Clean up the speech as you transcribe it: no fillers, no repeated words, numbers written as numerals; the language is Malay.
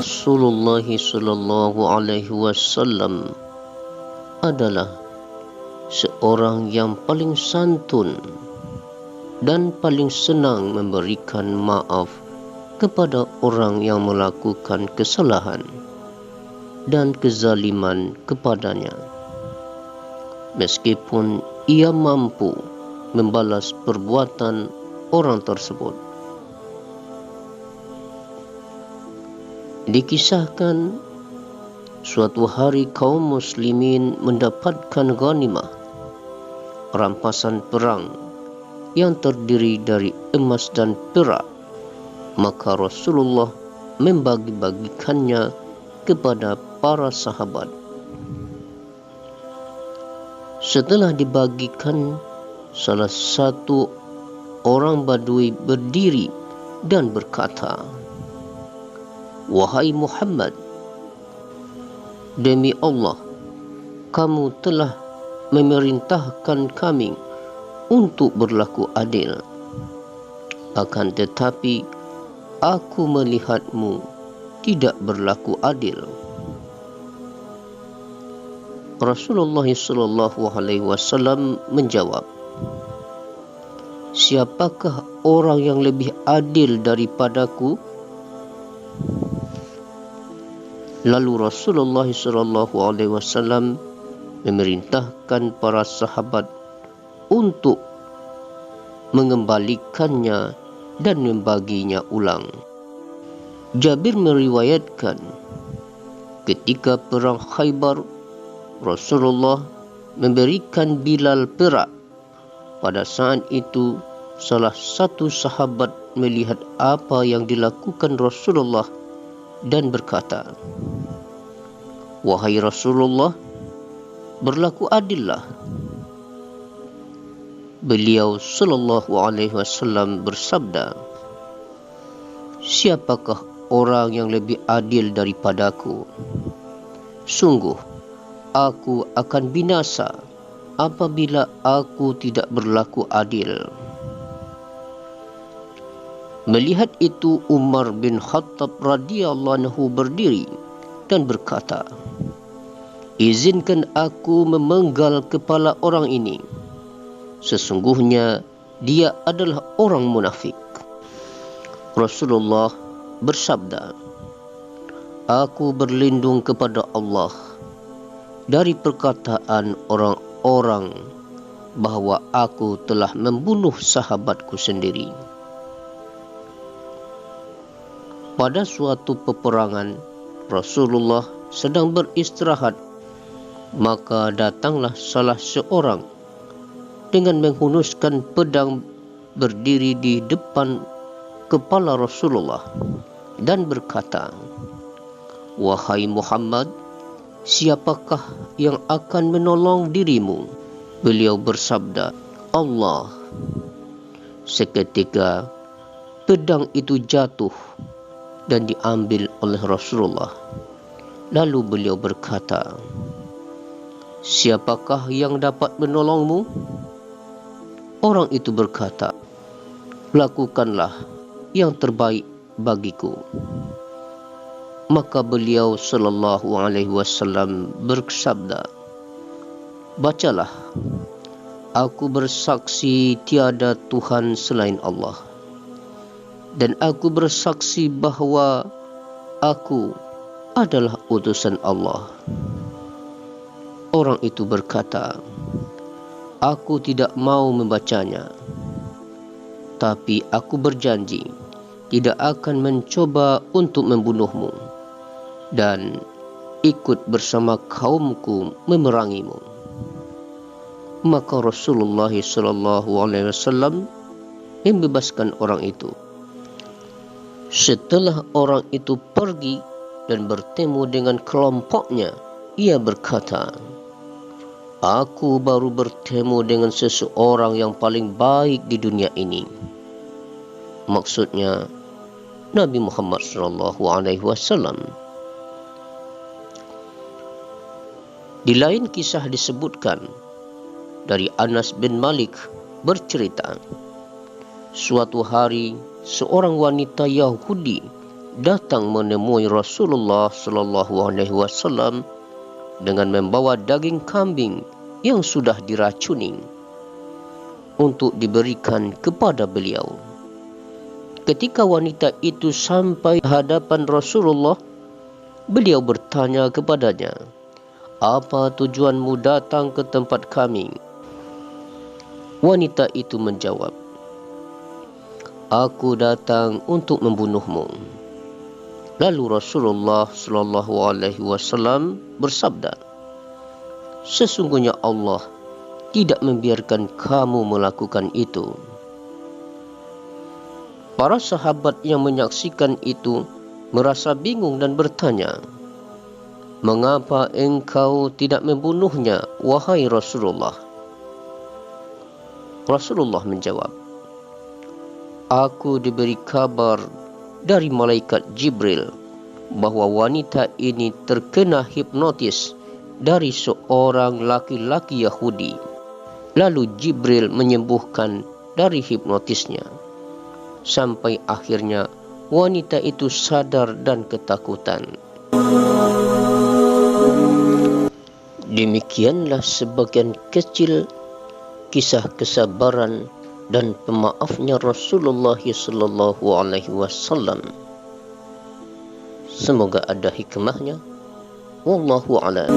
Rasulullah sallallahu alaihi wasallam adalah seorang yang paling santun dan paling senang memberikan maaf kepada orang yang melakukan kesalahan dan kezaliman kepadanya, meskipun ia mampu membalas perbuatan orang tersebut. Dikisahkan suatu hari kaum muslimin mendapatkan ghanimah, rampasan perang yang terdiri dari emas dan perak. Maka Rasulullah membagi-bagikannya kepada para sahabat. Setelah dibagikan, salah satu orang Badui berdiri dan berkata, "Wahai Muhammad, demi Allah, kamu telah memerintahkan kami untuk berlaku adil. Akan tetapi, aku melihatmu tidak berlaku adil." Rasulullah SAW menjawab, "Siapakah orang yang lebih adil daripadaku?" Lalu Rasulullah SAW memerintahkan para sahabat untuk mengembalikannya dan membaginya ulang. Jabir meriwayatkan, ketika perang Khaybar, Rasulullah memberikan Bilal perak. Pada saat itu, salah satu sahabat melihat apa yang dilakukan Rasulullah dan berkata, "Wahai Rasulullah, berlaku adillah." Beliau sallallahu alaihi wasallam bersabda, "Siapakah orang yang lebih adil daripadaku? Sungguh, aku akan binasa apabila aku tidak berlaku adil." Melihat itu, Umar bin Khattab radhiyallahu anhu berdiri dan berkata, "Izinkan aku memenggal kepala orang ini. Sesungguhnya dia adalah orang munafik." Rasulullah bersabda, "Aku berlindung kepada Allah dari perkataan orang-orang bahwa aku telah membunuh sahabatku sendiri." Pada suatu peperangan, Rasulullah sedang beristirahat, maka datanglah salah seorang dengan menghunuskan pedang berdiri di depan kepala Rasulullah dan berkata, "Wahai Muhammad, siapakah yang akan menolong dirimu?" Beliau bersabda, "Allah." Seketika pedang itu jatuh dan diambil oleh Rasulullah. Lalu beliau berkata, "Siapakah yang dapat menolongmu?" Orang itu berkata, "Lakukanlah yang terbaik bagiku." Maka beliau sallallahu alaihi wasallam bersabda, "Bacalah, aku bersaksi tiada Tuhan selain Allah, dan aku bersaksi bahawa aku adalah utusan Allah." Orang itu berkata, "Aku tidak mau membacanya, tapi aku berjanji tidak akan mencoba untuk membunuhmu dan ikut bersama kaumku memerangimu." Maka Rasulullah SAW membebaskan orang itu. Setelah orang itu pergi dan bertemu dengan kelompoknya, ia berkata, "Aku baru bertemu dengan seseorang yang paling baik di dunia ini." Maksudnya Nabi Muhammad SAW. Di lain kisah disebutkan dari Anas bin Malik bercerita, suatu hari seorang wanita Yahudi datang menemui Rasulullah sallallahu alaihi wasallam dengan membawa daging kambing yang sudah diracuni untuk diberikan kepada beliau. Ketika wanita itu sampai hadapan Rasulullah, beliau bertanya kepadanya, "Apa tujuanmu datang ke tempat kami?" Wanita itu menjawab, "Aku datang untuk membunuhmu." Lalu Rasulullah sallallahu alaihi wasallam bersabda, "Sesungguhnya Allah tidak membiarkan kamu melakukan itu." Para sahabat yang menyaksikan itu merasa bingung dan bertanya, "Mengapa engkau tidak membunuhnya, wahai Rasulullah?" Rasulullah menjawab, "Aku diberi kabar dari malaikat Jibril bahwa wanita ini terkena hipnotis dari seorang laki-laki Yahudi. Lalu Jibril menyembuhkan dari hipnotisnya, sampai akhirnya wanita itu sadar dan ketakutan." Demikianlah sebagian kecil kisah kesabaran dan pemaafnya Rasulullah sallallahu alaihi wasallam. Semoga ada hikmahnya. Wallahu a'lam.